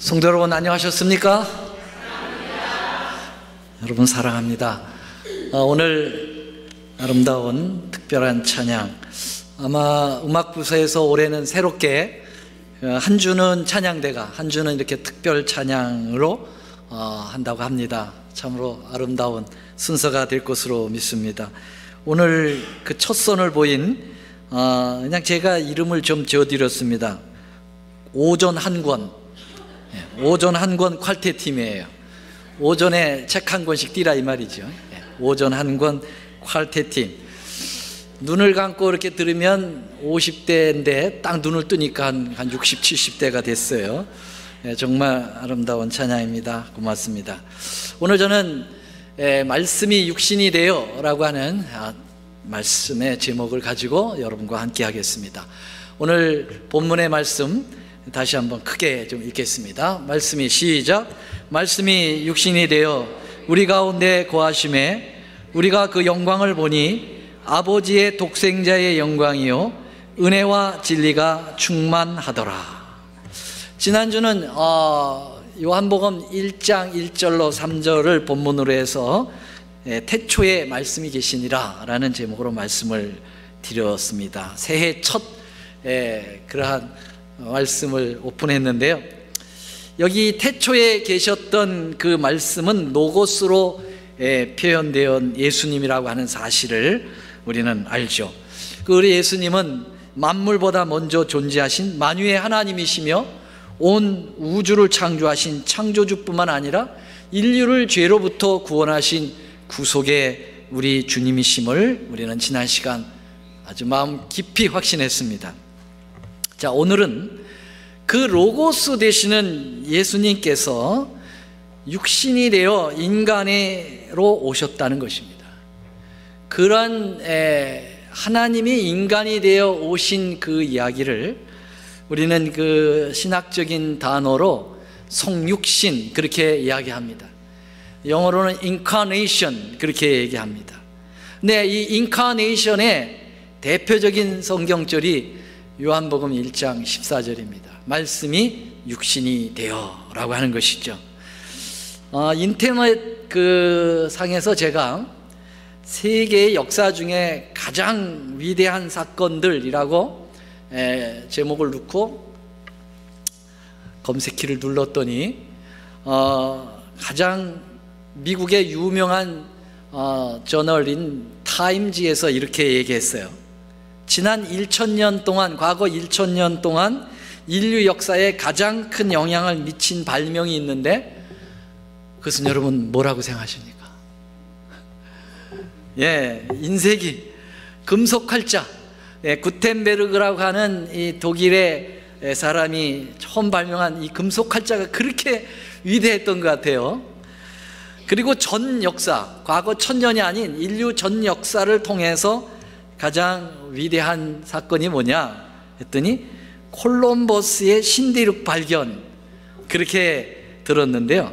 성도 여러분, 안녕하셨습니까? 여러분 사랑합니다. 오늘 아름다운 특별한 찬양, 아마 음악부서에서 올해는 새롭게 한 주는 찬양대가, 한 주는 이렇게 특별 찬양으로 한다고 합니다. 참으로 아름다운 순서가 될 것으로 믿습니다. 오늘 그 첫 선을 보인 그냥 제가 이름을 좀 지어드렸습니다. 오전 한 권, 오전 한 권 퀄테팀이에요. 오전에 책 한 권씩 띄라 이 말이죠. 오전 한 권 퀄테팀. 눈을 감고 이렇게 들으면 50대인데 딱 눈을 뜨니까 한 60, 70대가 됐어요. 정말 아름다운 찬양입니다. 고맙습니다. 오늘 저는 말씀이 육신이 되어 라고 하는 말씀의 제목을 가지고 여러분과 함께 하겠습니다. 오늘 본문의 말씀 다시 한번 크게 좀 읽겠습니다. 말씀이 시작. 말씀이 육신이 되어 우리 가운데 거하심에 우리가 그 영광을 보니 아버지의 독생자의 영광이요 은혜와 진리가 충만하더라. 지난주는 요한복음 1장 1절로 3절을 본문으로 해서 태초에 말씀이 계시니라 라는 제목으로 말씀을 드렸습니다. 새해 첫 그러한 말씀을 오픈했는데요, 여기 태초에 계셨던 그 말씀은 로고스로 표현되어 예수님이라고 하는 사실을 우리는 알죠. 우리 예수님은 만물보다 먼저 존재하신 만유의 하나님이시며 온 우주를 창조하신 창조주뿐만 아니라 인류를 죄로부터 구원하신 구속의 우리 주님이심을 우리는 지난 시간 아주 마음 깊이 확신했습니다. 자, 오늘은 그 로고스 되시는 예수님께서 육신이 되어 인간으로 오셨다는 것입니다. 그런 하나님이 인간이 되어 오신 그 이야기를 우리는 그 신학적인 단어로 성육신 그렇게 이야기합니다. 영어로는 incarnation 그렇게 얘기합니다. 근데 이 incarnation의 대표적인 성경절이 요한복음 1장 14절입니다. 말씀이 육신이 되어 라고 하는 것이죠. 인터넷 그 상에서 제가 세계의 역사 중에 가장 위대한 사건들이라고 제목을 넣고 검색키를 눌렀더니 가장 미국의 유명한 저널인 타임지에서 이렇게 얘기했어요. 지난 1000년 동안, 과거 1000년 동안 인류 역사에 가장 큰 영향을 미친 발명이 있는데 그것은 여러분 뭐라고 생각하십니까? 인쇄기, 금속활자. 구텐베르그라고 하는 이 독일의 사람이 처음 발명한 이 금속활자가 그렇게 위대했던 것 같아요. 그리고 전 역사, 과거 1000년이 아닌 인류 전 역사를 통해서 가장 위대한 사건이 뭐냐 했더니 콜럼버스의 신대륙 발견, 그렇게 들었는데요.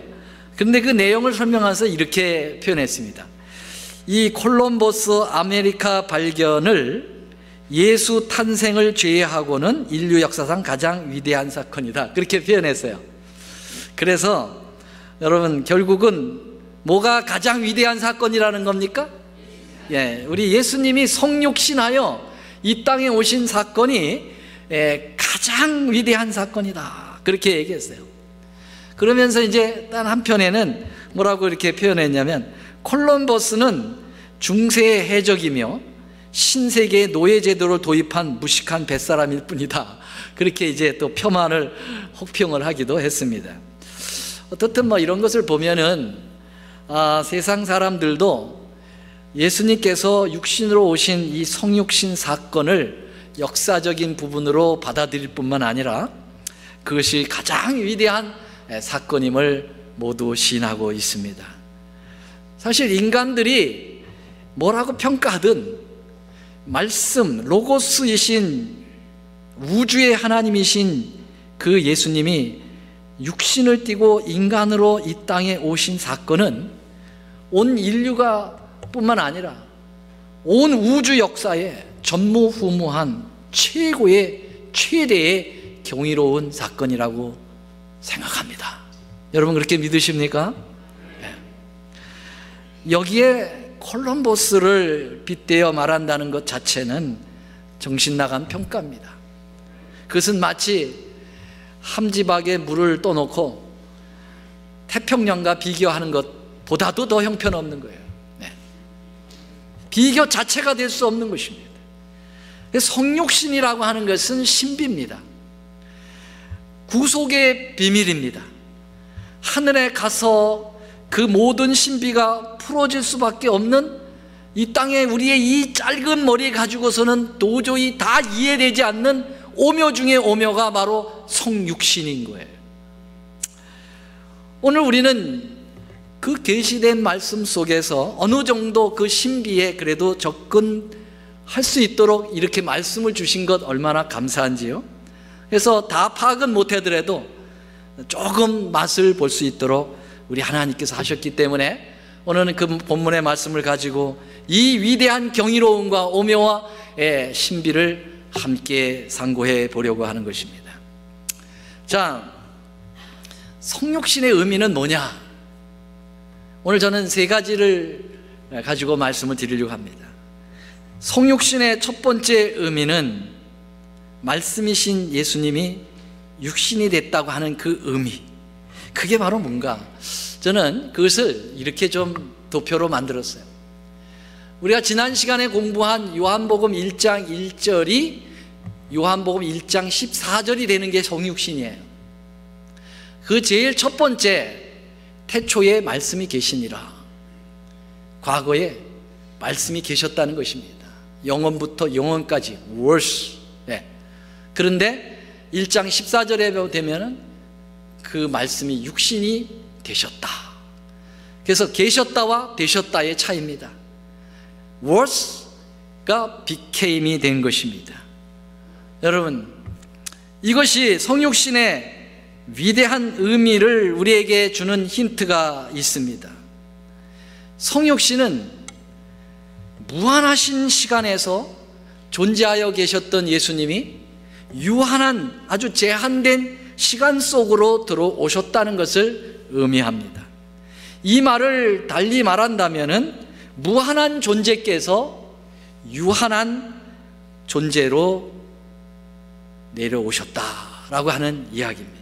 그런데 그 내용을 설명해서 이렇게 표현했습니다. 이 콜럼버스 아메리카 발견을 예수 탄생을 제외하고는 인류 역사상 가장 위대한 사건이다, 그렇게 표현했어요. 그래서 여러분, 결국은 뭐가 가장 위대한 사건이라는 겁니까? 우리 예수님이 성육신하여 이 땅에 오신 사건이 가장 위대한 사건이다, 그렇게 얘기했어요. 그러면서 이제 단 한편에는 뭐라고 이렇게 표현했냐면, 콜럼버스는 중세 해적이며 신세계의 노예제도를 도입한 무식한 뱃사람일 뿐이다, 그렇게 이제 또 폄하를 혹평을 하기도 했습니다. 어떻든 뭐 이런 것을 보면은 세상 사람들도 예수님께서 육신으로 오신 이 성육신 사건을 역사적인 부분으로 받아들일 뿐만 아니라 그것이 가장 위대한 사건임을 모두 시인하고 있습니다. 사실 인간들이 뭐라고 평가하든 말씀, 로고스이신 우주의 하나님이신 그 예수님이 육신을 띠고 인간으로 이 땅에 오신 사건은 온 인류가 뿐만 아니라 온 우주 역사에 전무후무한 최고의 최대의 경이로운 사건이라고 생각합니다. 여러분 그렇게 믿으십니까? 네. 여기에 콜럼버스를 빗대어 말한다는 것 자체는 정신나간 평가입니다. 그것은 마치 함지박에 물을 떠놓고 태평양과 비교하는 것보다도 더 형편없는 거예요. 네. 비교 자체가 될 수 없는 것입니다. 성육신이라고 하는 것은 신비입니다. 구속의 비밀입니다. 하늘에 가서 그 모든 신비가 풀어질 수밖에 없는 이 땅에 우리의 이 짧은 머리 가지고서는 도저히 다 이해되지 않는 오묘 중의 오묘가 바로 성육신인 거예요. 오늘 우리는 그 계시된 말씀 속에서 어느 정도 그 신비에 그래도 접근할 수 있도록 이렇게 말씀을 주신 것 얼마나 감사한지요. 그래서 다 파악은 못하더라도 조금 맛을 볼 수 있도록 우리 하나님께서 하셨기 때문에 오늘은 그 본문의 말씀을 가지고 이 위대한 경이로움과 오묘와 신비를 함께 상고해 보려고 하는 것입니다. 자, 성육신의 의미는 뭐냐? 오늘 저는 세 가지를 가지고 말씀을 드리려고 합니다. 성육신의 첫 번째 의미는 말씀이신 예수님이 육신이 됐다고 하는 그 의미, 그게 바로 뭔가, 저는 그것을 이렇게 좀 도표로 만들었어요. 우리가 지난 시간에 공부한 요한복음 1장 1절이 요한복음 1장 14절이 되는 게 성육신이에요. 그 제일 첫 번째, 태초에 말씀이 계시니라. 과거에 말씀이 계셨다는 것입니다. 영원부터 영원까지 words. 네. 그런데 1장 14절에 되면은 그 말씀이 육신이 되셨다. 그래서 계셨다와 되셨다의 차이입니다. was가 became이 된 것입니다. 여러분, 이것이 성육신의 위대한 의미를 우리에게 주는 힌트가 있습니다. 성육신은 무한하신 시간에서 존재하여 계셨던 예수님이 유한한 아주 제한된 시간 속으로 들어오셨다는 것을 의미합니다. 이 말을 달리 말한다면은 무한한 존재께서 유한한 존재로 내려오셨다라고 하는 이야기입니다.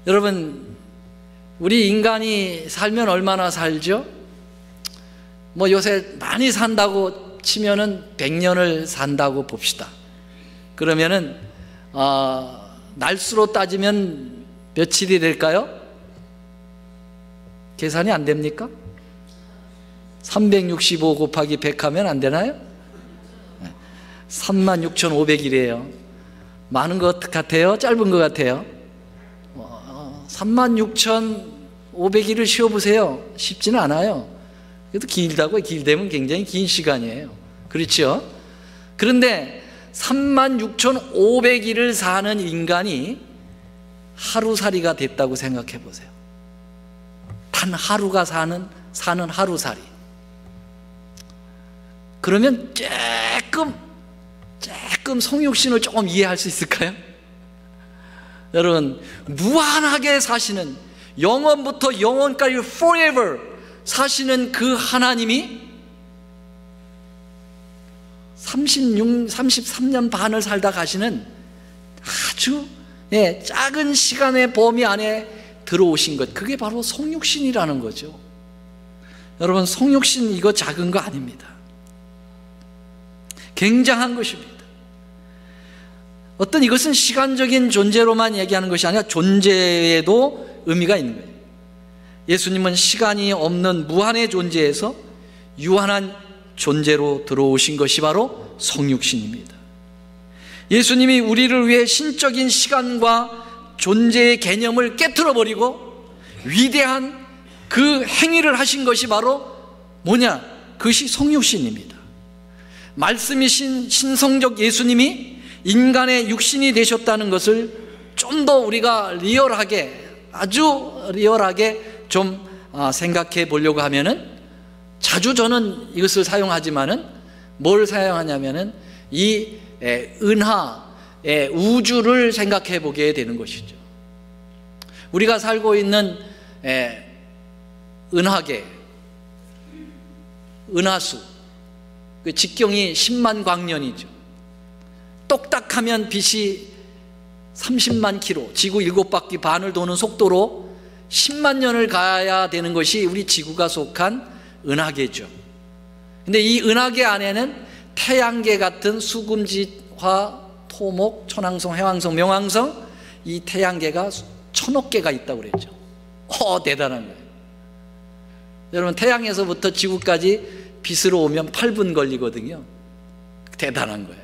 여러분, 우리 인간이 살면 얼마나 살죠? 뭐 요새 많이 산다고 치면은 100년을 산다고 봅시다. 그러면은 날수로 따지면 며칠이 될까요? 계산이 안 됩니까? 365 곱하기 100 하면 안 되나요? 36,500일이에요. 많은 것 같아요? 짧은 것 같아요? 36,500일을 쉬어보세요. 쉽지는 않아요. 그래도 길다고, 길되면 굉장히 긴 시간이에요. 그렇죠? 그런데 36,500일을 사는 인간이 하루살이가 됐다고 생각해 보세요. 단 하루가 사는 하루살이. 그러면 조금 성육신을 조금 이해할 수 있을까요? 여러분, 무한하게 사시는, 영원부터 영원까지 forever 사시는 그 하나님이 33년 반을 살다 가시는 아주 작은 시간의 범위 안에 들어오신 것, 그게 바로 성육신이라는 거죠. 여러분, 성육신 이거 작은 거 아닙니다. 굉장한 것입니다. 어떤 이것은 시간적인 존재로만 얘기하는 것이 아니라 존재에도 의미가 있는 거예요. 예수님은 시간이 없는 무한의 존재에서 유한한 존재로 들어오신 것이 바로 성육신입니다. 예수님이 우리를 위해 신적인 시간과 존재의 개념을 깨트려버리고 위대한 그 행위를 하신 것이 바로 뭐냐? 그것이 성육신입니다. 말씀이신 신성적 예수님이 인간의 육신이 되셨다는 것을 좀 더 우리가 리얼하게, 아주 리얼하게 좀 생각해 보려고 하면은, 자주 저는 이것을 사용하지만은 뭘 사용하냐면은 이 은하, 우주를 생각해 보게 되는 것이죠. 우리가 살고 있는 은하계, 은하수, 그 직경이 10만 광년이죠. 똑딱하면 빛이 30만 킬로, 지구 7바퀴 반을 도는 속도로 10만 년을 가야 되는 것이 우리 지구가 속한 은하계죠. 근데 이 은하계 안에는 태양계 같은 수금지화, 토목, 천왕성, 해왕성, 명왕성, 이 태양계가 1000억 개가 있다고 그랬죠. 대단한 거예요. 여러분, 태양에서부터 지구까지 빛으로 오면 8분 걸리거든요. 대단한 거예요.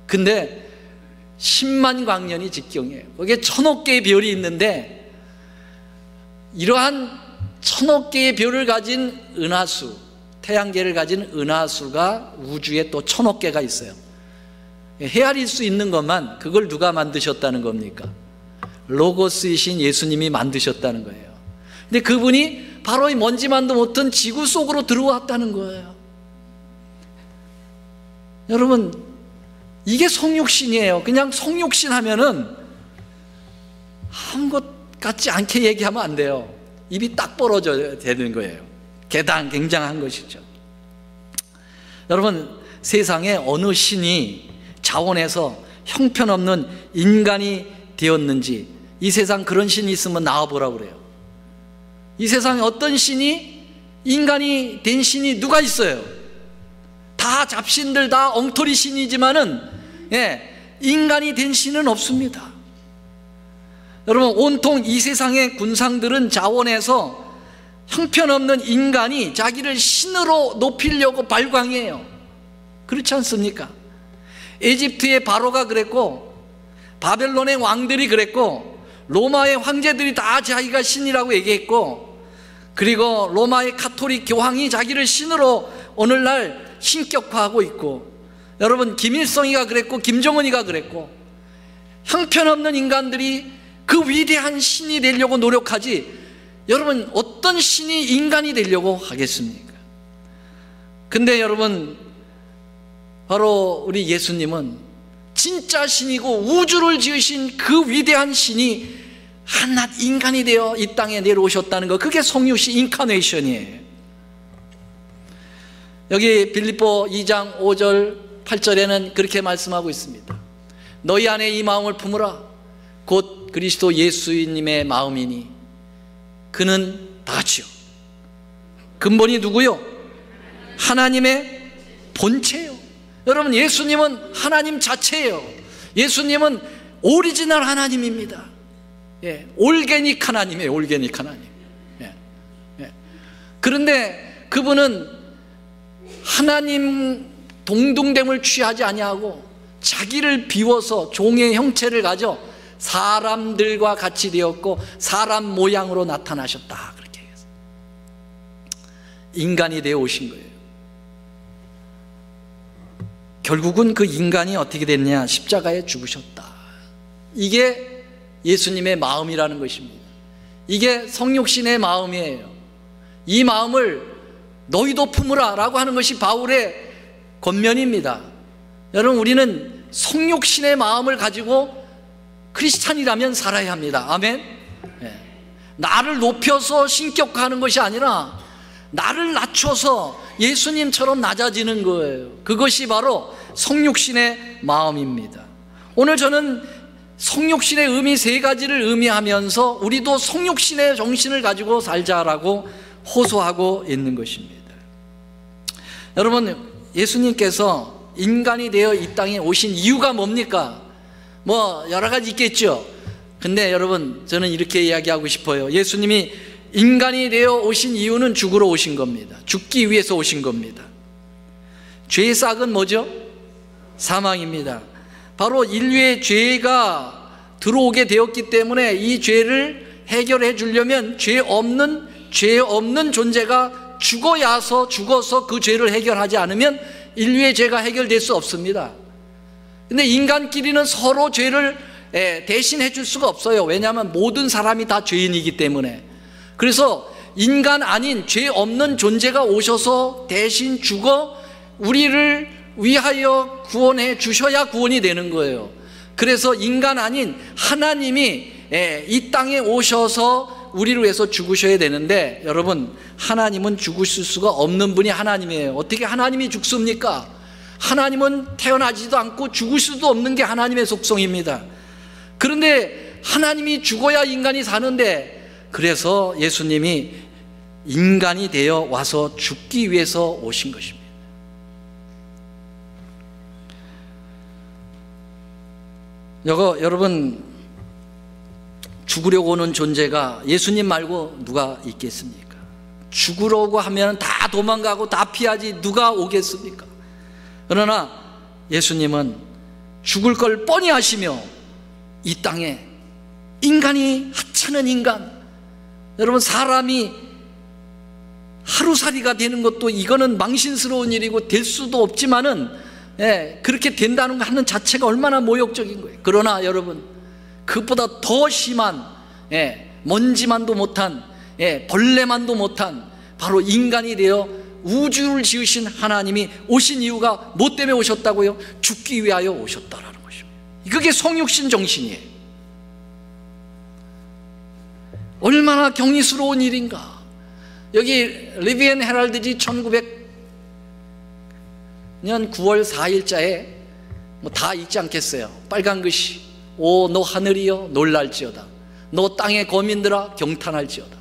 근데 10만 광년이 직경이에요. 거기에 1000억 개의 별이 있는데, 이러한 1000억 개의 별을 가진 은하수, 태양계를 가진 은하수가 우주에 또 1000억 개가 있어요. 헤아릴 수 있는 것만, 그걸 누가 만드셨다는 겁니까? 로고스이신 예수님이 만드셨다는 거예요. 근데 그분이 바로 이 먼지만도 못한 지구 속으로 들어왔다는 거예요. 여러분, 이게 성육신이에요. 그냥 성육신 하면은 아무것 같지 않게 얘기하면 안 돼요. 입이 딱 벌어져야 되는 거예요. 굉장한 것이죠. 여러분, 세상에 어느 신이 자원해서 형편없는 인간이 되었는지, 이 세상 그런 신이 있으면 나와보라고 그래요. 이 세상에 어떤 신이, 인간이 된 신이 누가 있어요? 다 잡신들, 다 엉터리 신이지만은 인간이 된 신은 없습니다. 여러분, 온통 이 세상의 군상들은 자원해서 형편없는 인간이 자기를 신으로 높이려고 발광해요. 그렇지 않습니까? 에집트의 바로가 그랬고, 바벨론의 왕들이 그랬고, 로마의 황제들이 다 자기가 신이라고 얘기했고, 그리고 로마의 가톨릭 교황이 자기를 신으로 오늘날 신격화하고 있고, 여러분, 김일성이가 그랬고, 김정은이가 그랬고, 형편없는 인간들이 그 위대한 신이 되려고 노력하지, 여러분, 어떤 신이 인간이 되려고 하겠습니까? 근데 여러분, 바로 우리 예수님은 진짜 신이고 우주를 지으신 그 위대한 신이 한낱 인간이 되어 이 땅에 내려오셨다는 것, 그게 성육신 인카네이션이에요. 여기 빌립보 2장 5절 8절에는 그렇게 말씀하고 있습니다. 너희 안에 이 마음을 품으라. 곧 그리스도 예수님의 마음이니 그는 다같이요. 근본이 누구요? 하나님의 본체요. 여러분, 예수님은 하나님 자체예요. 예수님은 오리지널 하나님입니다. 올게닉 하나님이에요. 올게닉 하나님. 그런데 그분은 하나님 동등됨을 취하지 아니하고 자기를 비워서 종의 형체를 가져 사람들과 같이 되었고 사람 모양으로 나타나셨다, 그렇게 얘기했어요. 인간이 되어 오신 거예요. 결국은 그 인간이 어떻게 됐냐? 십자가에 죽으셨다. 이게 예수님의 마음이라는 것입니다. 이게 성육신의 마음이에요. 이 마음을 너희도 품으라 라고 하는 것이 바울의 권면입니다. 여러분, 우리는 성육신의 마음을 가지고 크리스찬이라면 살아야 합니다. 아멘. 나를 높여서 신격화하는 것이 아니라 나를 낮춰서 예수님처럼 낮아지는 거예요. 그것이 바로 성육신의 마음입니다. 오늘 저는 성육신의 의미 3가지를 의미하면서 우리도 성육신의 정신을 가지고 살자라고 호소하고 있는 것입니다. 여러분, 예수님께서 인간이 되어 이 땅에 오신 이유가 뭡니까? 뭐 여러 가지 있겠죠. 근데 여러분, 저는 이렇게 이야기하고 싶어요. 예수님이 인간이 되어 오신 이유는 죽으러 오신 겁니다. 죽기 위해서 오신 겁니다. 죄의 싹은 뭐죠? 사망입니다. 바로 인류의 죄가 들어오게 되었기 때문에 이 죄를 해결해 주려면 죄 없는 존재가 죽어서 그 죄를 해결하지 않으면 인류의 죄가 해결될 수 없습니다. 근데 인간끼리는 서로 죄를 대신해 줄 수가 없어요. 왜냐하면 모든 사람이 다 죄인이기 때문에. 그래서 인간 아닌 죄 없는 존재가 오셔서 대신 죽어 우리를 위하여 구원해 주셔야 구원이 되는 거예요. 그래서 인간 아닌 하나님이 이 땅에 오셔서 우리를 위해서 죽으셔야 되는데, 여러분, 하나님은 죽으실 수가 없는 분이 하나님이에요. 어떻게 하나님이 죽습니까? 하나님은 태어나지도 않고 죽을 수도 없는 게 하나님의 속성입니다. 그런데 하나님이 죽어야 인간이 사는데, 그래서 예수님이 인간이 되어 와서 죽기 위해서 오신 것입니다. 여러분, 죽으려고 오는 존재가 예수님 말고 누가 있겠습니까? 죽으려고 하면 다 도망가고 다 피하지 누가 오겠습니까? 그러나 예수님은 죽을 걸 뻔히 아시며 이 땅에 인간이 하찮은 인간, 여러분, 사람이 하루살이가 되는 것도 이거는 망신스러운 일이고 될 수도 없지만은, 그렇게 된다는 거 하는 자체가 얼마나 모욕적인 거예요. 그러나 여러분, 그것보다 더 심한, 먼지만도 못한, 벌레만도 못한 바로 인간이 되어 우주를 지으신 하나님이 오신 이유가 뭐 때문에 오셨다고요? 죽기 위하여 오셨다라는 것입니다. 그게 성육신 정신이에요. 얼마나 경이스러운 일인가. 여기 리비엔 헤럴드지 1900년 9월 4일자에 뭐 다 읽지 않겠어요. 빨간 글씨, 오 너 하늘이여 놀랄지어다, 너 땅의 거민들아 경탄할지어다.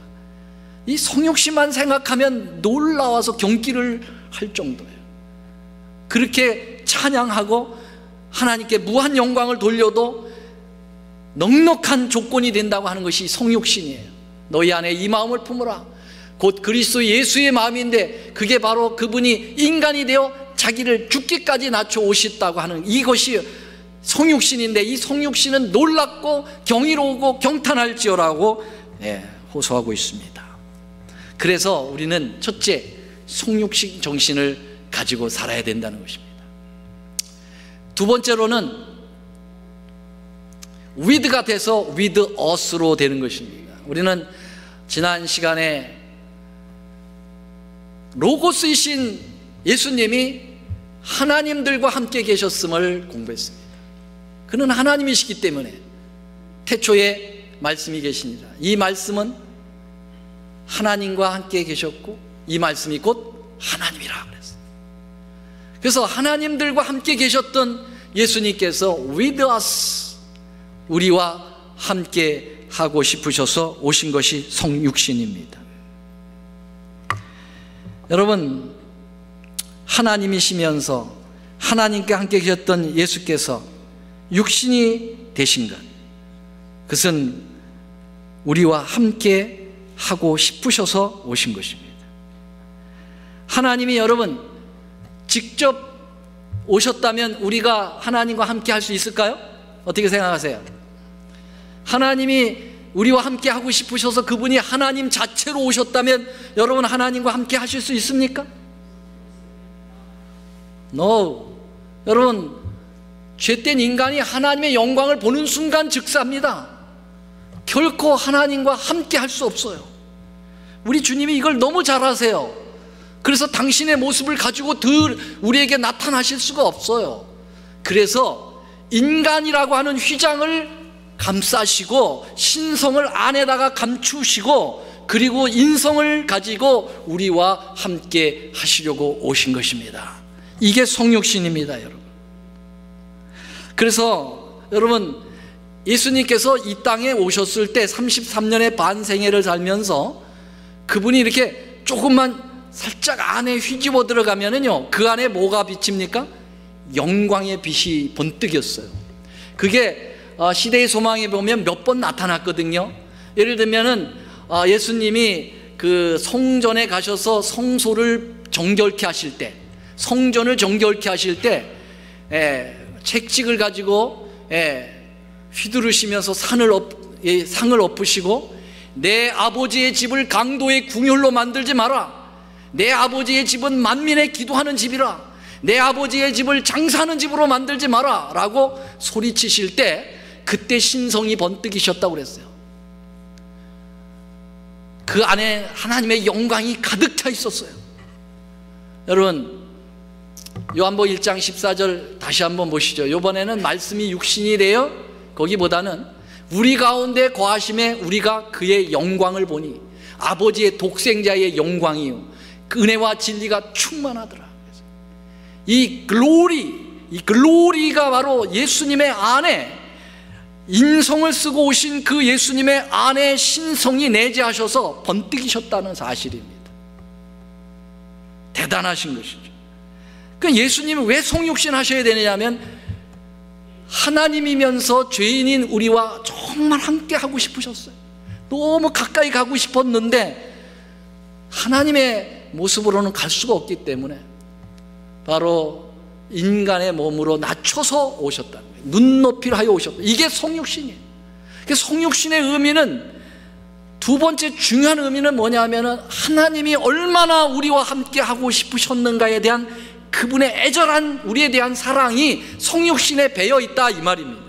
이 성육신만 생각하면 놀라워서 경기를 할 정도예요. 그렇게 찬양하고 하나님께 무한 영광을 돌려도 넉넉한 조건이 된다고 하는 것이 성육신이에요. 너희 안에 이 마음을 품으라. 곧 그리스도 예수의 마음인데, 그게 바로 그분이 인간이 되어 자기를 죽기까지 낮춰 오셨다고 하는 이것이 성육신인데, 이 성육신은 놀랍고 경이로우고 경탄할지어라고 호소하고 있습니다. 그래서 우리는 첫째, 성육신 정신을 가지고 살아야 된다는 것입니다. 두 번째로는 with가 돼서 with us로 되는 것입니다. 우리는 지난 시간에 로고스이신 예수님이 하나님들과 함께 계셨음을 공부했습니다. 그는 하나님이시기 때문에 태초에 말씀이 계시니라. 이 말씀은 하나님과 함께 계셨고 이 말씀이 곧 하나님이라 그랬어요. 그래서 하나님들과 함께 계셨던 예수님께서 with us, 우리와 함께 하고 싶으셔서 오신 것이 성육신입니다. 여러분, 하나님이시면서 하나님과 함께 계셨던 예수께서 육신이 되신 것, 그것은 우리와 함께 하고 싶으셔서 오신 것입니다. 하나님이 여러분 직접 오셨다면 우리가 하나님과 함께 할 수 있을까요? 어떻게 생각하세요? 하나님이 우리와 함께 하고 싶으셔서 그분이 하나님 자체로 오셨다면 여러분 하나님과 함께 하실 수 있습니까? No. 여러분, 죄된 인간이 하나님의 영광을 보는 순간 즉사입니다. 결코 하나님과 함께 할 수 없어요. 우리 주님이 이걸 너무 잘 아세요. 그래서 당신의 모습을 가지고 늘 우리에게 나타나실 수가 없어요. 그래서 인간이라고 하는 휘장을 감싸시고 신성을 안에다가 감추시고 그리고 인성을 가지고 우리와 함께 하시려고 오신 것입니다. 이게 성육신입니다, 여러분. 그래서 여러분, 예수님께서 이 땅에 오셨을 때 33년의 반생애를 살면서 그분이 이렇게 조금만 살짝 안에 휘집어 들어가면은요, 그 안에 뭐가 비칩니까? 영광의 빛이 번뜩였어요. 그게 시대의 소망에 보면 몇 번 나타났거든요. 예를 들면은 예수님이 그 성전에 가셔서 성소를 정결케 하실 때, 성전을 정결케 하실 때 책찍을 가지고 휘두르시면서 상을 엎으시고, 내 아버지의 집을 강도의 궁궐로 만들지 마라. 내 아버지의 집은 만민의 기도하는 집이라. 내 아버지의 집을 장사하는 집으로 만들지 마라 라고 소리치실 때 그때 신성이 번뜩이셨다고 그랬어요. 그 안에 하나님의 영광이 가득 차 있었어요. 여러분, 요한복음 1장 14절 다시 한번 보시죠. 이번에는 말씀이 육신이 되어 거기보다는 우리 가운데 거하심에 우리가 그의 영광을 보니 아버지의 독생자의 영광이요 그 은혜와 진리가 충만하더라. 이 글로리가 바로 예수님의 안에 인성을 쓰고 오신 그 예수님의 안에 신성이 내재하셔서 번뜩이셨다는 사실입니다. 대단하신 것이죠. 그 예수님은 왜 성육신 하셔야 되느냐면 하나님이면서 죄인인 우리와 정말 함께 하고 싶으셨어요. 너무 가까이 가고 싶었는데 하나님의 모습으로는 갈 수가 없기 때문에 바로 인간의 몸으로 낮춰서 오셨다는 거예요. 눈높이를 하여 오셨다. 이게 성육신이에요. 성육신의 의미는 두 번째 중요한 의미는 뭐냐면 하나님이 얼마나 우리와 함께 하고 싶으셨는가에 대한 그분의 애절한 우리에 대한 사랑이 성육신에 배어 있다 이 말입니다.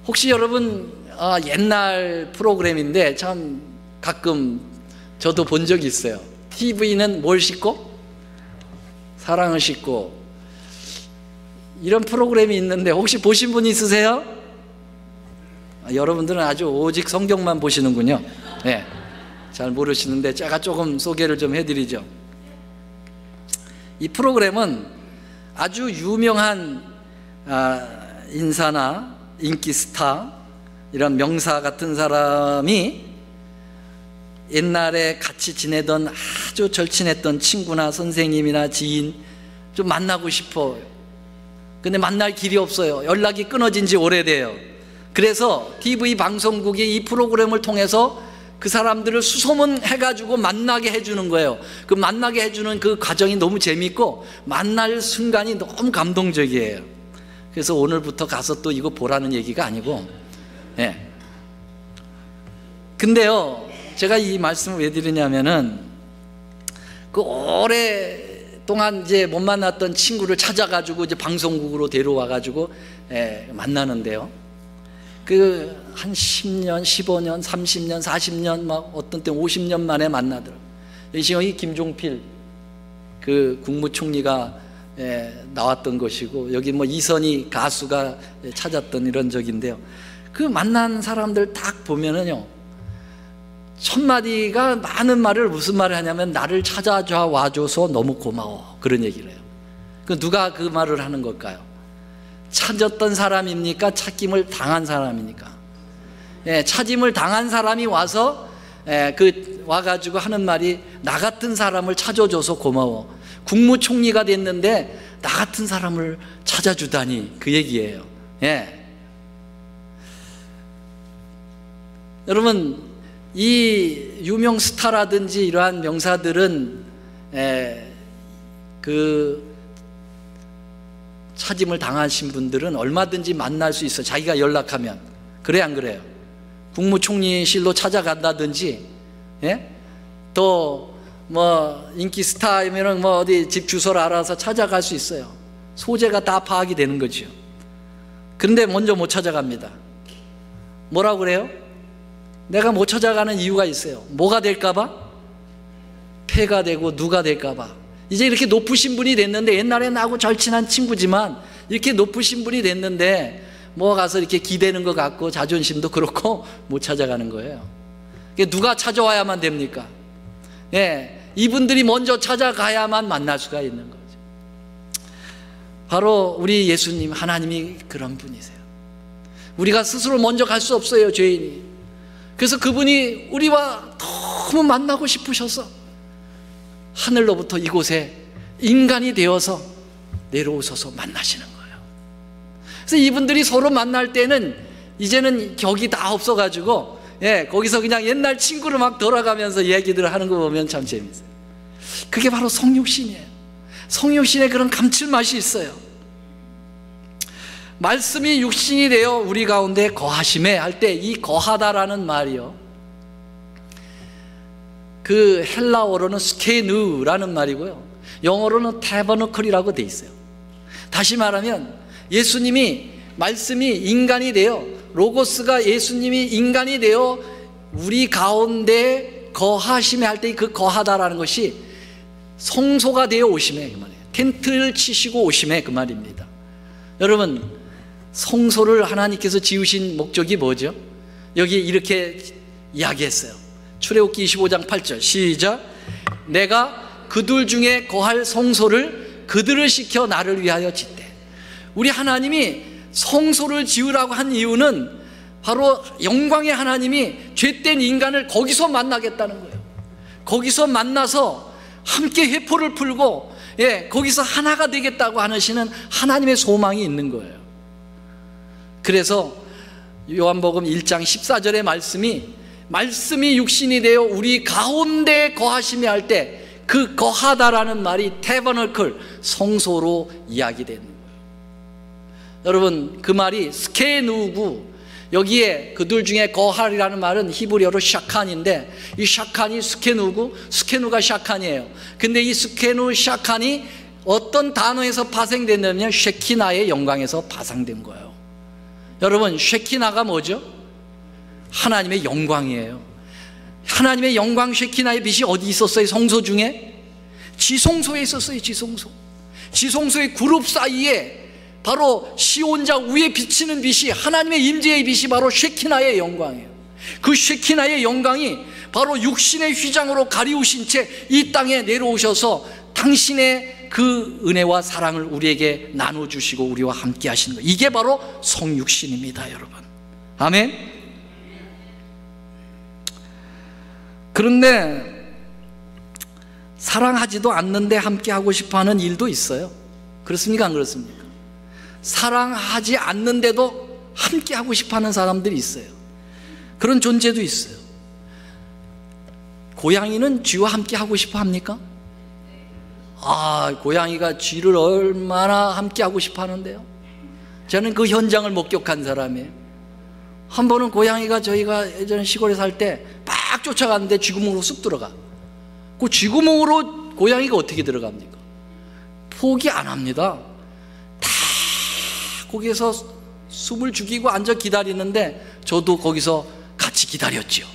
혹시 여러분 옛날 프로그램인데 참 가끔 저도 본 적이 있어요. TV는 뭘 싣고? 사랑을 싣고. 이런 프로그램이 있는데 혹시 보신 분 있으세요? 여러분들은 아주 오직 성경만 보시는군요. 네, 잘 모르시는데 제가 조금 소개를 좀 해드리죠. 이 프로그램은 아주 유명한 인사나 인기 스타 이런 명사 같은 사람이 옛날에 같이 지내던 아주 절친했던 친구나 선생님이나 지인 좀 만나고 싶어요. 근데 만날 길이 없어요. 연락이 끊어진 지 오래돼요. 그래서 TV 방송국이 이 프로그램을 통해서 그 사람들을 수소문해가지고 만나게 해주는 거예요. 그 만나게 해주는 그 과정이 너무 재밌고 만날 순간이 너무 감동적이에요. 그래서 오늘부터 가서 또 이거 보라는 얘기가 아니고, 예. 근데요, 제가 이 말씀을 왜 드리냐면은 그 오랫동안 이제 못 만났던 친구를 찾아가지고 이제 방송국으로 데려와가지고 만나는데요. 그 한 10년, 15년, 30년, 40년 막 어떤 때 50년 만에 만나더라고요. 여기 김종필 그 국무총리가 나왔던 것이고 여기 뭐 이선희 가수가 찾았던 이런 적인데요. 그 만난 사람들 딱 보면은요. 첫 마디가 많은 말을 무슨 말을 하냐면 나를 찾아줘 와줘서 너무 고마워 그런 얘기를 해요. 그 누가 그 말을 하는 걸까요? 찾았던 사람입니까? 찾김을 당한 사람입니까? 찾임을 당한 사람이 와서 와가지고 하는 말이 나 같은 사람을 찾아줘서 고마워. 국무총리가 됐는데 나 같은 사람을 찾아주다니 그 얘기예요. 여러분 이 유명 스타라든지 이러한 명사들은 그 찾임을 당하신 분들은 얼마든지 만날 수 있어요. 자기가 연락하면. 그래 안 그래요? 국무총리실로 찾아간다든지, 또 뭐 인기 스타이면은 뭐 어디 집 주소를 알아서 찾아갈 수 있어요. 소재가 다 파악이 되는 거죠. 그런데 먼저 못 찾아갑니다. 뭐라고 그래요? 내가 못 찾아가는 이유가 있어요. 뭐가 될까봐? 폐가 되고 누가 될까봐. 이제 이렇게 높으신 분이 됐는데 옛날에 나하고 절친한 친구지만 이렇게 높으신 분이 됐는데 뭐 가서 이렇게 기대는 것 같고 자존심도 그렇고 못 찾아가는 거예요. 누가 찾아와야만 됩니까? 이분들이 먼저 찾아가야만 만날 수가 있는 거죠. 바로 우리 예수님 하나님이 그런 분이세요. 우리가 스스로 먼저 갈 수 없어요, 죄인이. 그래서 그분이 우리와 너무 만나고 싶으셔서 하늘로부터 이곳에 인간이 되어서 내려오셔서 만나시는 거예요. 그래서 이분들이 서로 만날 때는 이제는 격이 다 없어가지고 거기서 그냥 옛날 친구를 막 돌아가면서 얘기들을 하는 거 보면 참 재밌어요. 그게 바로 성육신이에요. 성육신에 그런 감칠맛이 있어요. 말씀이 육신이 되어 우리 가운데 거하심에 할 때 이 거하다라는 말이요, 그 헬라어로는 스케누라는 말이고요, 영어로는 타버너클이라고 돼 있어요. 다시 말하면 예수님이 말씀이 인간이 되어, 로고스가 예수님이 인간이 되어 우리 가운데 거하심에 할 때 그 거하다라는 것이 성소가 되어 오심에, 그 말이에요. 텐트를 치시고 오심에, 그 말입니다. 여러분, 성소를 하나님께서 지으신 목적이 뭐죠? 여기 이렇게 이야기했어요. 출애굽기 25장 8절 시작. 내가 그들 중에 거할 성소를 그들을 시켜 나를 위하여 짓되. 우리 하나님이 성소를 지으라고 한 이유는 바로 영광의 하나님이 죄된 인간을 거기서 만나겠다는 거예요. 거기서 만나서 함께 회포를 풀고, 거기서 하나가 되겠다고 하시는 하나님의 소망이 있는 거예요. 그래서 요한복음 1장 14절의 말씀이 육신이 되어 우리 가운데 거하시며 할 때 그 거하다라는 말이 태버너클, 성소로 이야기되는 거예요. 여러분, 그 말이 스케누구, 여기에 그들 중에 거할이라는 말은 히브리어로 샤칸인데, 이 샤칸이 스케누구, 스케누가 샤칸이에요. 근데 이 스케누 샤칸이 어떤 단어에서 파생됐냐면 쉐키나의 영광에서 파생된 거예요. 여러분, 쉐키나가 뭐죠? 하나님의 영광이에요. 하나님의 영광 쉐키나의 빛이 어디 있었어요? 성소 중에? 지성소에 있었어요. 지성소의 그룹 사이에 바로 시온자 위에 비치는 빛이, 하나님의 임재의 빛이 바로 쉐키나의 영광이에요. 그 쉐키나의 영광이 바로 육신의 휘장으로 가리우신 채 이 땅에 내려오셔서 당신의 그 은혜와 사랑을 우리에게 나눠주시고 우리와 함께 하시는 거예요. 이게 바로 성육신입니다, 여러분. 아멘. 그런데 사랑하지도 않는데 함께하고 싶어하는 일도 있어요. 그렇습니까? 안 그렇습니까? 사랑하지 않는데도 함께하고 싶어하는 사람들이 있어요. 그런 존재도 있어요. 고양이는 쥐와 함께하고 싶어 합니까? 고양이가 쥐를 얼마나 함께하고 싶어 하는데요. 저는 그 현장을 목격한 사람이에요. 한 번은 고양이가, 저희가 예전에 시골에 살 때 막 쫓아갔는데 쥐구멍으로 쑥 들어가. 그 쥐구멍으로 고양이가 어떻게 들어갑니까? 포기 안 합니다. 다 거기에서 숨을 죽이고 앉아 기다리는데 저도 거기서 같이 기다렸죠.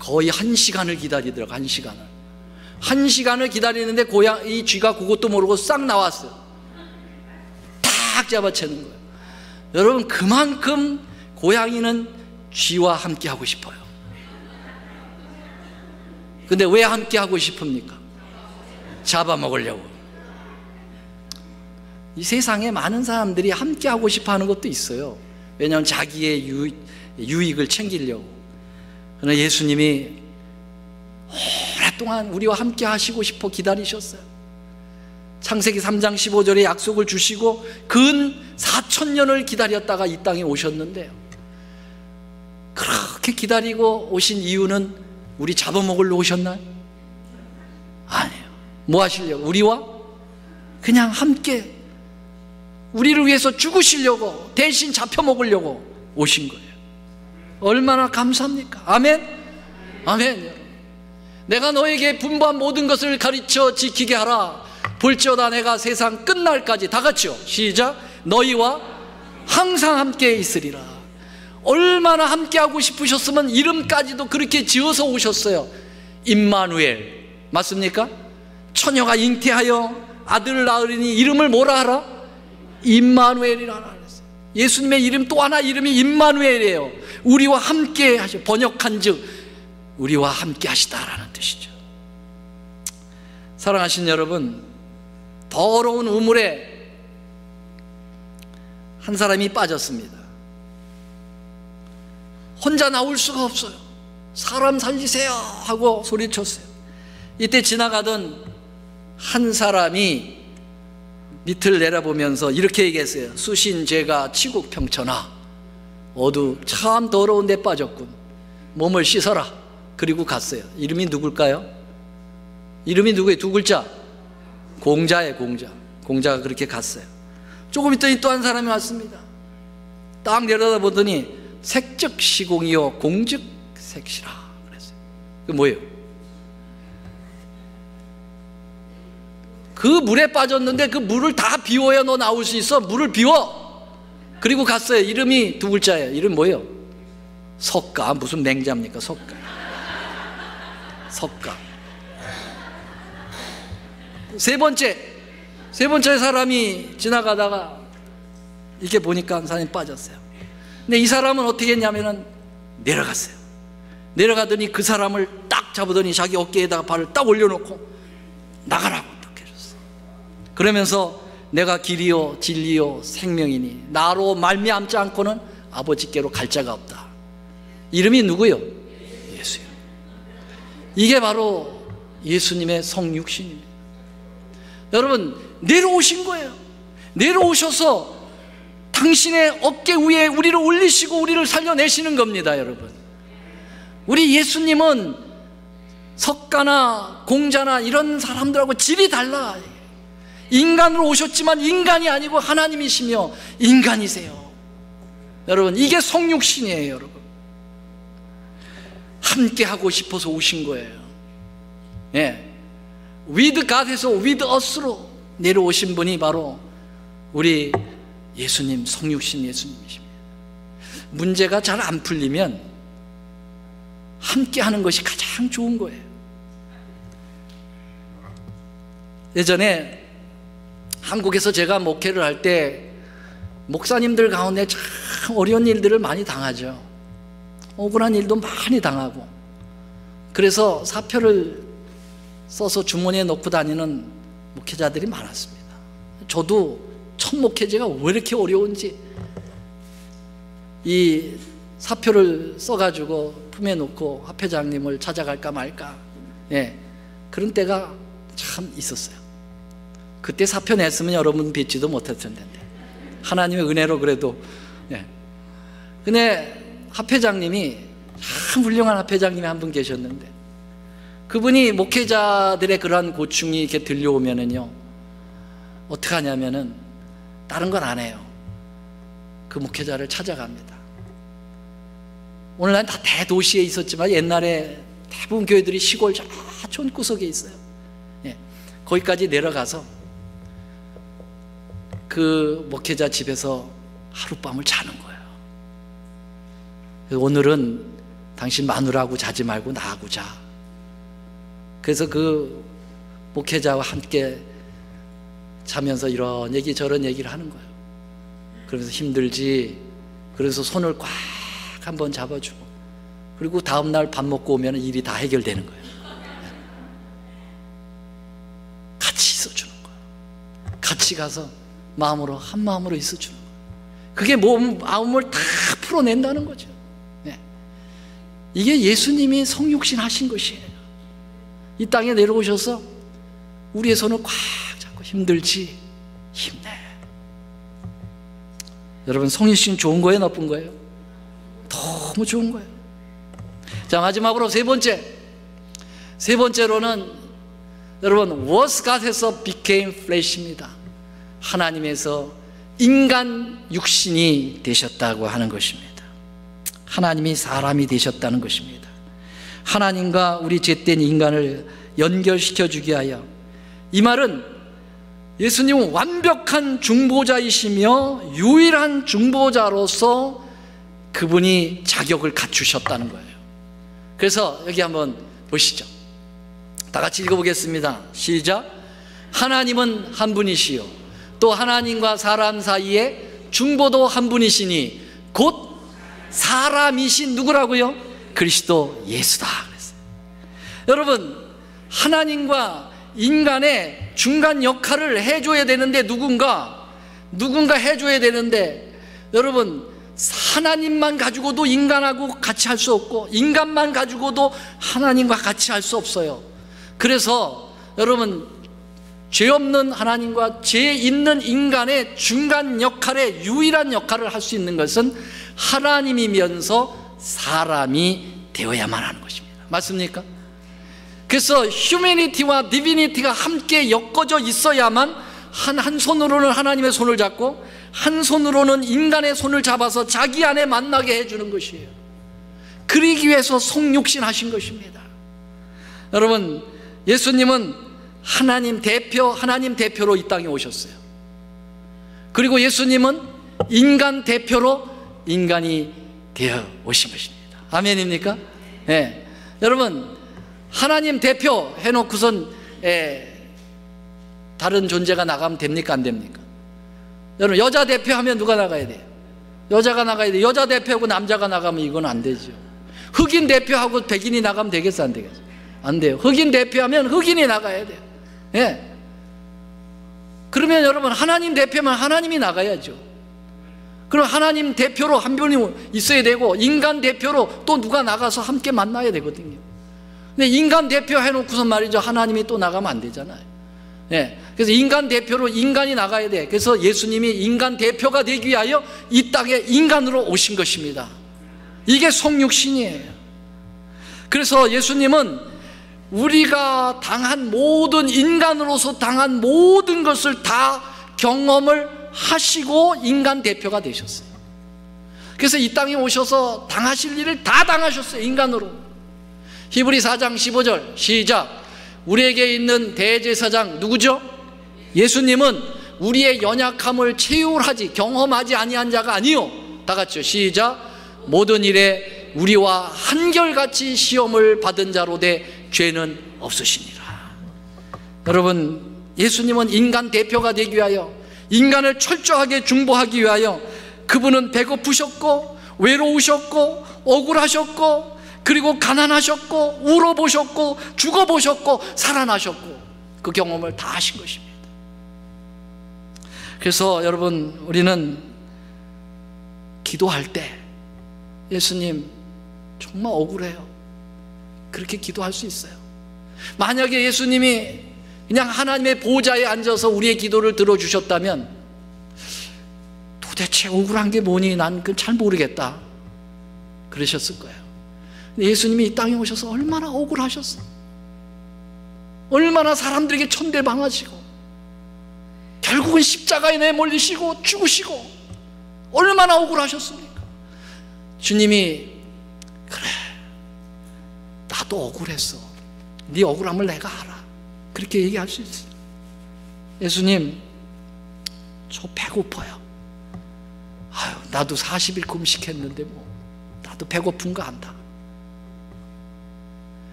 거의 1시간을 기다리더라고요. 1시간을 기다리는데 이 쥐가 그것도 모르고 싹 나왔어요. 탁 잡아채는 거예요. 여러분, 그만큼 고양이는 쥐와 함께 하고 싶어요. 근데 왜 함께 하고 싶습니까? 잡아먹으려고. 이 세상에 많은 사람들이 함께 하고 싶어 하는 것도 있어요. 왜냐하면 자기의 유익을 챙기려고. 그러나 예수님이 오랫동안 우리와 함께 하시고 싶어 기다리셨어요. 창세기 3장 15절에 약속을 주시고 근 4,000년을 기다렸다가 이 땅에 오셨는데요, 그렇게 기다리고 오신 이유는 우리 잡아먹으려고 오셨나요? 아니에요. 뭐 하시려고? 우리와 그냥 함께 우리를 위해서 죽으시려고, 대신 잡혀먹으려고 오신 거예요. 얼마나 감사합니까? 아멘? 아멘. 여러분, 내가 너에게 분부한 모든 것을 가르쳐 지키게 하라. 볼지어다 내가 세상 끝날까지, 다 같이요, 시작, 너희와 항상 함께 있으리라. 얼마나 함께하고 싶으셨으면 이름까지도 그렇게 지어서 오셨어요. 임마누엘, 맞습니까? 처녀가 잉태하여 아들을 낳으리니 이름을 뭐라 하라? 임마누엘이라 그랬어요. 예수님의 이름 또 하나 이름이 임마누엘이에요. 우리와 함께 하셔. 번역한 즉 우리와 함께 하시다라는 뜻이죠. 사랑하신 여러분, 더러운 우물에 한 사람이 빠졌습니다. 혼자 나올 수가 없어요. 사람 살리세요 하고 소리쳤어요. 이때 지나가던 한 사람이 밑을 내려보면서 이렇게 얘기했어요. 수신제가 치국평천하, 어두 참 더러운 데 빠졌군. 몸을 씻어라. 그리고 갔어요. 이름이 누굴까요? 이름이 누구예요? 두 글자. 공자예요. 공자가 그렇게 갔어요. 조금 있더니 또 한 사람이 왔습니다. 딱 내려다보더니 색적시공이요 공즉색시라 그랬어요. 그게 뭐예요? 그 물에 빠졌는데 그 물을 다 비워야 너 나올 수 있어. 물을 비워. 그리고 갔어요. 이름이 두 글자예요. 이름 뭐예요? 석가. 무슨 맹자입니까? 석가. 세 번째 사람이 지나가다가 이렇게 보니까 한 사람이 빠졌어요. 근데 이 사람은 어떻게 했냐면은 내려갔어요. 내려가더니 그 사람을 딱 잡으더니 자기 어깨에다가 발을 딱 올려놓고 나가라고 딱 해줬어요. 그러면서 내가 길이요 진리요 생명이니 나로 말미암지 않고는 아버지께로 갈 자가 없다. 이름이 누구요? 예수요. 이게 바로 예수님의 성육신입니다. 여러분, 내려오신 거예요. 내려오셔서 당신의 어깨 위에 우리를 올리시고 우리를 살려내시는 겁니다. 여러분, 우리 예수님은 석가나 공자나 이런 사람들하고 질이 달라. 인간으로 오셨지만 인간이 아니고 하나님이시며 인간이세요. 여러분, 이게 성육신이에요. 여러분, 함께 하고 싶어서 오신 거예요. 예. with God에서 with us로 내려오신 분이 바로 우리 예수님, 성육신 예수님이십니다. 문제가 잘 안 풀리면 함께 하는 것이 가장 좋은 거예요. 예전에 한국에서 제가 목회를 할 때 목사님들 가운데 참 어려운 일들을 많이 당하죠. 억울한 일도 많이 당하고, 그래서 사표를 써서 주머니에 넣고 다니는 목회자들이 많았습니다. 저도 첫 목회제가 왜 이렇게 어려운지 이 사표를 써가지고 품에 놓고 화표장님을 찾아갈까 말까, 예, 그런 때가 참 있었어요. 그때 사표 냈으면 여러분 뵙지도 못했을 텐데, 하나님의 은혜로 그래도. 예. 근데 화표장님이 참 훌륭한 화표장님이 한 분 계셨는데, 그분이 목회자들의 그러한 고충이 이렇게 들려오면은요, 어떻게 하냐면은 다른 건 안 해요. 그 목회자를 찾아갑니다. 오늘날 다 대도시에 있었지만 옛날에 대부분 교회들이 시골 저 촌구석에 있어요. 예. 거기까지 내려가서 그 목회자 집에서 하룻밤을 자는 거예요. 오늘은 당신 마누라하고 자지 말고 나하고 자. 그래서 그 목회자와 함께 자면서 이런 얘기 저런 얘기를 하는 거예요. 그러면서 힘들지? 그래서 손을 꽉 한번 잡아주고, 그리고 다음날 밥 먹고 오면 일이 다 해결되는 거예요. 같이 있어주는 거예요. 같이 가서 마음으로, 한 마음으로 있어주는 거예요. 그게 마음을 다 풀어낸다는 거죠. 네. 이게 예수님이 성육신 하신 것이에요. 이 땅에 내려오셔서 우리의 손을 꽉 잡고 힘들지? 힘내. 여러분, 성육신 좋은 거예요? 나쁜 거예요? 너무 좋은 거예요. 자, 마지막으로 세 번째로는 여러분, was God에서 became flesh입니다. 하나님에서 인간 육신이 되셨다고 하는 것입니다. 하나님이 사람이 되셨다는 것입니다. 하나님과 우리 죄된 인간을 연결시켜 주기 위하여, 이 말은 예수님은 완벽한 중보자이시며 유일한 중보자로서 그분이 자격을 갖추셨다는 거예요. 그래서 여기 한번 보시죠. 다 같이 읽어보겠습니다. 시작. 하나님은 한 분이시요 또 하나님과 사람 사이에 중보도 한 분이시니 곧 사람이신 누구라고요? 그리스도 예수다 그랬어요. 여러분, 하나님과 인간의 중간 역할을 해줘야 되는데 누군가 해줘야 되는데, 여러분, 하나님만 가지고도 인간하고 같이 할 수 없고 인간만 가지고도 하나님과 같이 할 수 없어요. 그래서 여러분, 죄 없는 하나님과 죄 있는 인간의 중간 역할의 유일한 역할을 할 수 있는 것은 하나님이면서 사람이 되어야만 하는 것입니다. 맞습니까? 그래서 휴머니티와 디비니티가 함께 엮어져 있어야만 한 손으로는 하나님의 손을 잡고 한 손으로는 인간의 손을 잡아서 자기 안에 만나게 해주는 것이에요. 그러기 위해서 성육신 하신 것입니다. 여러분, 예수님은 하나님 대표로 이 땅에 오셨어요. 그리고 예수님은 인간 대표로 인간이 되어 오신 것입니다. 아멘입니까? 네. 여러분, 하나님 대표 해놓고선 다른 존재가 나가면 됩니까? 안 됩니까? 여러분, 여자 대표하면 누가 나가야 돼요? 여자가 나가야 돼요. 여자 대표하고 남자가 나가면 이건 안 되죠. 흑인 대표하고 백인이 나가면 되겠어? 안 되겠어? 안 돼요. 흑인 대표하면 흑인이 나가야 돼요. 예. 그러면 여러분, 하나님 대표면 하나님이 나가야죠. 그럼 하나님 대표로 한 분이 있어야 되고, 인간 대표로 또 누가 나가서 함께 만나야 되거든요. 근데 인간 대표 해놓고서 말이죠, 하나님이 또 나가면 안 되잖아요. 예. 그래서 인간 대표로 인간이 나가야 돼. 그래서 예수님이 인간 대표가 되기 위하여 이 땅에 인간으로 오신 것입니다. 이게 성육신이에요. 그래서 예수님은 우리가 당한 모든, 인간으로서 당한 모든 것을 다 경험을 하시고 인간 대표가 되셨어요. 그래서 이 땅에 오셔서 당하실 일을 다 당하셨어요. 인간으로. 히브리 4장 15절 시작. 우리에게 있는 대제사장 누구죠? 예수님은 우리의 연약함을 체휼하지, 경험하지 아니한 자가 아니요. 다 같이요. 시작. 모든 일에 우리와 한결같이 시험을 받은 자로 돼 죄는 없으시니라. 여러분, 예수님은 인간 대표가 되기 위하여, 인간을 철저하게 중보하기 위하여 그분은 배고프셨고 외로우셨고 억울하셨고 그리고 가난하셨고 울어보셨고 죽어보셨고 살아나셨고 그 경험을 다 하신 것입니다. 그래서 여러분, 우리는 기도할 때 예수님 정말 억울해요, 그렇게 기도할 수 있어요. 만약에 예수님이 그냥 하나님의 보좌에 앉아서 우리의 기도를 들어주셨다면 도대체 억울한 게 뭐니, 난 그건 잘 모르겠다 그러셨을 거예요. 근데 예수님이 이 땅에 오셔서 얼마나 억울하셨어. 얼마나 사람들에게 천대방하시고 결국은 십자가에 내몰리시고 죽으시고 얼마나 억울하셨습니까? 주님이 그래, 나도 억울했어, 네 억울함을 내가 알아, 그렇게 얘기할 수 있어요. 예수님, 저 배고파요. 아유, 나도 40일 금식했는데 뭐 나도 배고픈 거 안다.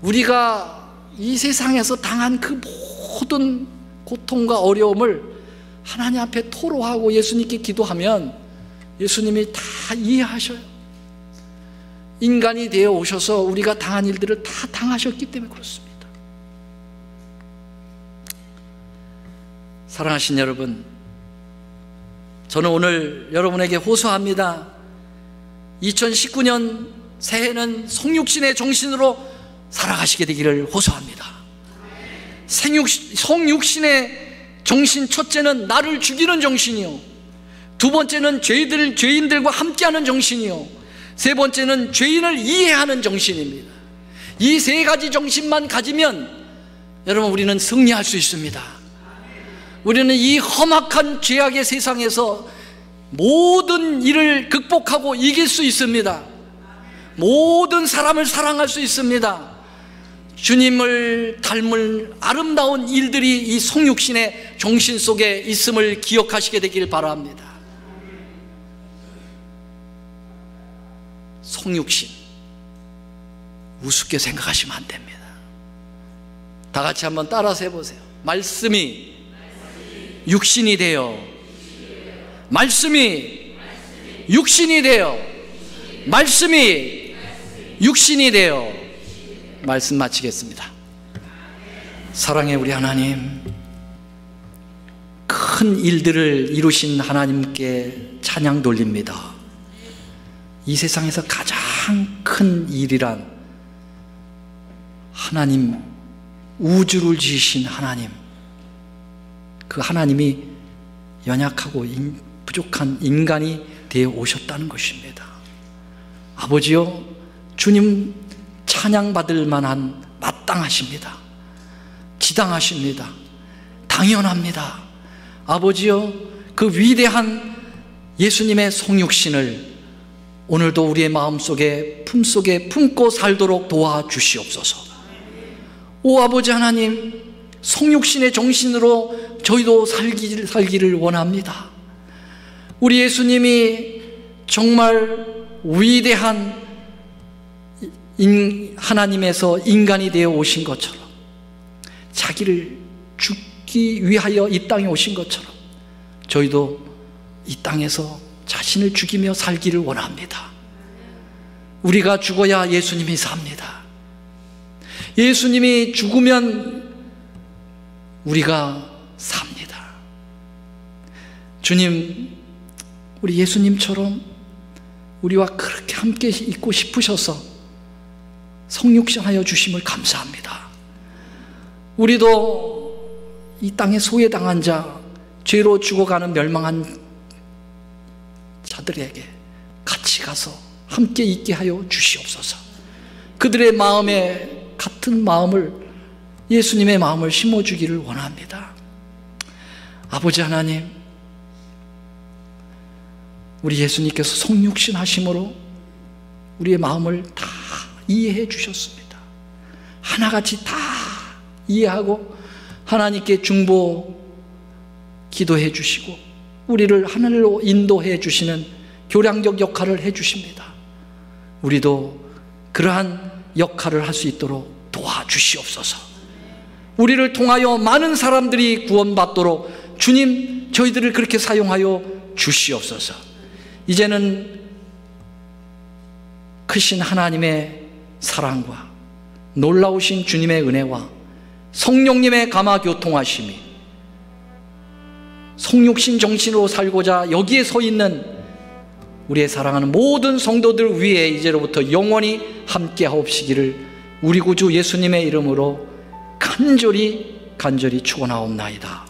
우리가 이 세상에서 당한 그 모든 고통과 어려움을 하나님 앞에 토로하고 예수님께 기도하면 예수님이 다 이해하셔요. 인간이 되어 오셔서 우리가 당한 일들을 다 당하셨기 때문에 그렇습니다. 사랑하신 여러분, 저는 오늘 여러분에게 호소합니다. 2019년 새해는 성육신의 정신으로 살아가시게 되기를 호소합니다. 성육신의 정신, 첫째는 나를 죽이는 정신이요, 두 번째는 죄인들과 함께하는 정신이요, 세 번째는 죄인을 이해하는 정신입니다. 이 세 가지 정신만 가지면 여러분, 우리는 승리할 수 있습니다. 우리는 이 험악한 죄악의 세상에서 모든 일을 극복하고 이길 수 있습니다. 모든 사람을 사랑할 수 있습니다. 주님을 닮을 아름다운 일들이 이 성육신의 정신 속에 있음을 기억하시게 되길 바랍니다. 성육신, 우습게 생각하시면 안 됩니다. 다 같이 한번 따라서 해보세요. 말씀이 육신이 되어, 말씀이 육신이 되어, 말씀이 육신이 되어. 말씀 마치겠습니다. 사랑의 우리 하나님, 큰 일들을 이루신 하나님께 찬양 돌립니다. 이 세상에서 가장 큰 일이란 하나님, 우주를 지으신 하나님, 그 하나님이 연약하고 부족한 인간이 되어 오셨다는 것입니다. 아버지요, 주님 찬양받을 만한, 마땅하십니다. 지당하십니다. 당연합니다. 아버지요, 그 위대한 예수님의 성육신을 오늘도 우리의 마음속에, 품속에 품고 살도록 도와주시옵소서. 오 아버지 하나님, 성육신의 정신으로 저희도 살기를 원합니다. 우리 예수님이 정말 위대한 하나님에서 인간이 되어 오신 것처럼 자기를 죽기 위하여 이 땅에 오신 것처럼 저희도 이 땅에서 자신을 죽이며 살기를 원합니다. 우리가 죽어야 예수님이 삽니다. 예수님이 죽으면 우리가 삽니다. 주님, 우리 예수님처럼 우리와 그렇게 함께 있고 싶으셔서 성육신하여 주심을 감사합니다. 우리도 이 땅에 소외당한 자, 죄로 죽어가는 멸망한 자들에게 같이 가서 함께 있게 하여 주시옵소서. 그들의 마음에 같은 마음을, 예수님의 마음을 심어주기를 원합니다. 아버지 하나님, 우리 예수님께서 성육신 하심으로 우리의 마음을 다 이해해 주셨습니다. 하나같이 다 이해하고 하나님께 중보 기도해 주시고 우리를 하늘로 인도해 주시는 교량적 역할을 해 주십니다. 우리도 그러한 역할을 할 수 있도록 도와주시옵소서. 우리를 통하여 많은 사람들이 구원받도록 주님, 저희들을 그렇게 사용하여 주시옵소서. 이제는 크신 하나님의 사랑과 놀라우신 주님의 은혜와 성령님의 감화 교통하심이 성육신 정신으로 살고자 여기에 서 있는 우리의 사랑하는 모든 성도들 위에 이제로부터 영원히 함께 하옵시기를 우리 구주 예수님의 이름으로 간절히 축원하옵나이다.